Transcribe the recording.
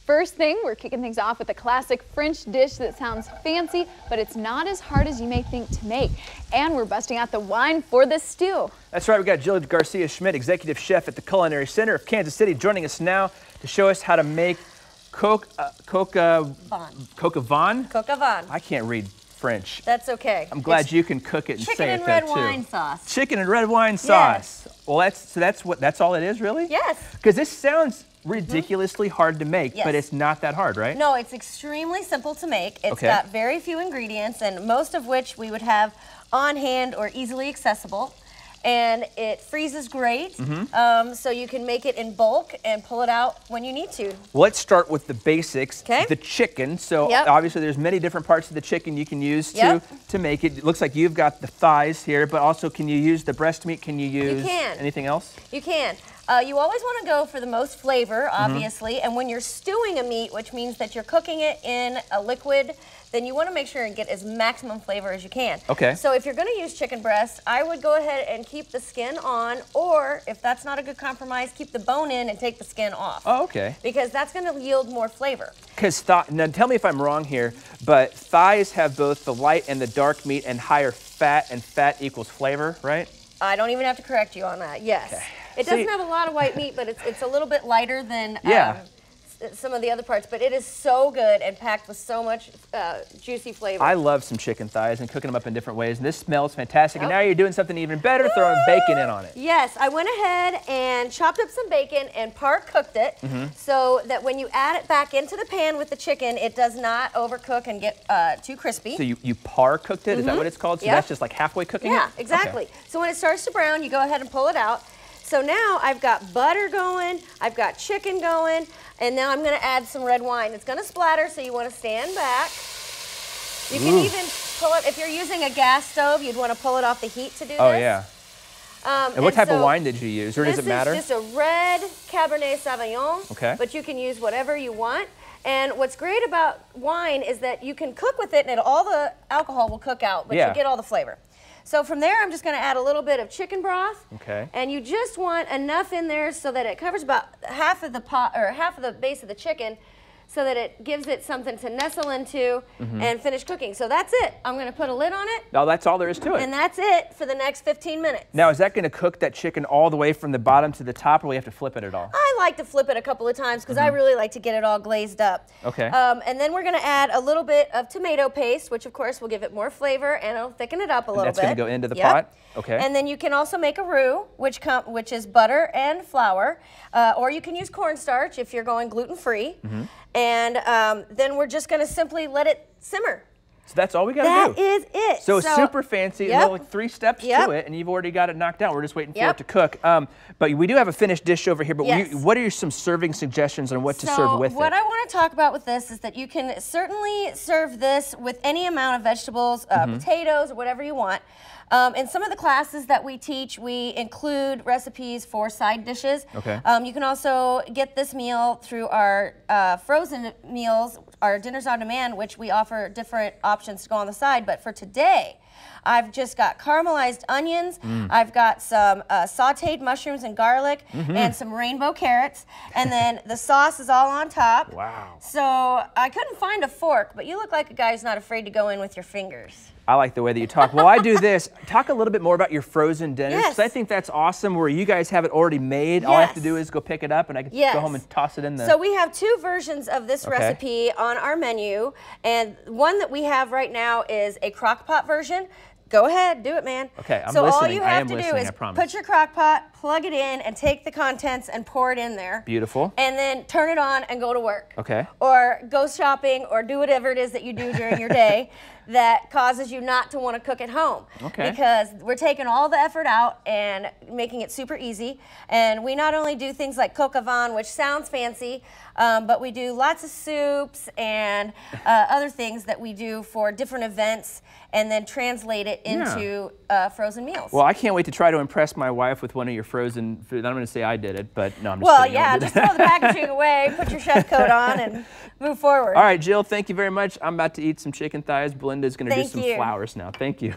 First thing, we're kicking things off with a classic French dish that sounds fancy, but it's not as hard as you may think to make. And we're busting out the wine for this stew. That's right, we got Jill Garcia Schmidt, Executive Chef at the Culinary Center of Kansas City, joining us now to show us how to make Coq Au Vin? Coq Au Vin. I can't read French. That's okay. I'm glad you can cook it and say it there too. Chicken and red wine sauce. Chicken and red wine sauce. Yes. Well, that's all it is, really? Yes. Because this sounds ridiculously hard to make, but it's not that hard, right? No, it's extremely simple to make. It's got very few ingredients, and most of which we would have on hand or easily accessible. And it freezes great, so you can make it in bulk and pull it out when you need to. Well, let's start with the basics. Okay. The chicken. So obviously there's many different parts of the chicken you can use to make it. It looks like you've got the thighs here, but also can you use the breast meat? Can you use anything else? You can. You always want to go for the most flavor, obviously, and when you're stewing a meat, which means that you're cooking it in a liquid, then you want to make sure and get as maximum flavor as you can. Okay. So if you're going to use chicken breast, I would go ahead and keep the skin on, or if that's not a good compromise, keep the bone in and take the skin off. Oh, okay. Because that's going to yield more flavor. Because now tell me if I'm wrong here, but thighs have both the light and the dark meat and higher fat, and fat equals flavor, right? I don't even have to correct you on that. Yes. Okay. It doesn't have a lot of white meat, but it's a little bit lighter than some of the other parts, but it is so good and packed with so much juicy flavor. I love some chicken thighs and cooking them up in different ways, and this smells fantastic. And now you're doing something even better, throwing bacon in on it. Yes, I went ahead and chopped up some bacon and par-cooked it so that when you add it back into the pan with the chicken, it does not overcook and get too crispy. So you par-cooked it? Is that what it's called? So that's just like halfway cooking it? Yeah, exactly. Okay. So when it starts to brown, you go ahead and pull it out. So now I've got butter going, I've got chicken going, and now I'm going to add some red wine. It's going to splatter, so you want to stand back. You can even pull it, if you're using a gas stove, you'd want to pull it off the heat to do this. Oh, yeah. And what type of wine did you use, or does it matter? This is just a red Cabernet Sauvignon, but you can use whatever you want. And what's great about wine is that you can cook with it, and all the alcohol will cook out, but you get all the flavor. So from there, I'm just going to add a little bit of chicken broth. Okay. And you just want enough in there so that it covers about half of the pot, or half of the base of the chicken, so that it gives it something to nestle into and finish cooking. So that's it. I'm going to put a lid on it. No, that's all there is to it. And that's it for the next 15 minutes. Now, is that going to cook that chicken all the way from the bottom to the top, or we have to flip it at all? I like to flip it a couple of times because I really like to get it all glazed up. Okay. And then we're going to add a little bit of tomato paste, which of course will give it more flavor and it'll thicken it up a little bit. That's going to go into the pot? Okay. And then you can also make a roux, which is butter and flour, or you can use cornstarch if you're going gluten-free. And then we're just going to simply let it simmer. So that's all we got to do. That is it. So super fancy, like 3 steps to it, and you've already got it knocked out. We're just waiting for it to cook. But we do have a finished dish over here, but what are some serving suggestions on what to serve with it? What I want to talk about with this is that you can certainly serve this with any amount of vegetables, potatoes, or whatever you want. In some of the classes that we teach, we include recipes for side dishes. Okay. You can also get this meal through our frozen meals, our dinners on demand, which we offer different options to go on the side. But for today, I've just got caramelized onions, I've got some sauteed mushrooms and garlic, and some rainbow carrots, and then the sauce is all on top. Wow. So I couldn't find a fork, but you look like a guy who's not afraid to go in with your fingers. I like the way that you talk. Well, I do this. Talk a little bit more about your frozen dinners, because I think that's awesome, where you guys have it already made. All I have to do is go pick it up, and I can go home and toss it in the... So we have 2 versions of this recipe on our menu, and one that we have right now is a crock pot version. Go ahead, do it, man. Okay, I'm listening. So all you have to do is put your crock pot, plug it in, and take the contents and pour it in there. Beautiful. And then turn it on and go to work. Okay. Or go shopping, or do whatever it is that you do during your day that causes you not to want to cook at home. Okay. Because we're taking all the effort out and making it super easy. And we not only do things like Coq Au Vin, which sounds fancy, but we do lots of soups and other things that we do for different events, and then translate it into frozen meals. Well, I can't wait to try to impress my wife with one of your frozen food. I'm going to say I did it, but no, I'm just kidding. Well, yeah, just throw the packaging away, put your chef coat on, and move forward. All right, Jill, thank you very much. I'm about to eat some chicken thighs. Belinda's going to do some flowers now. Thank you.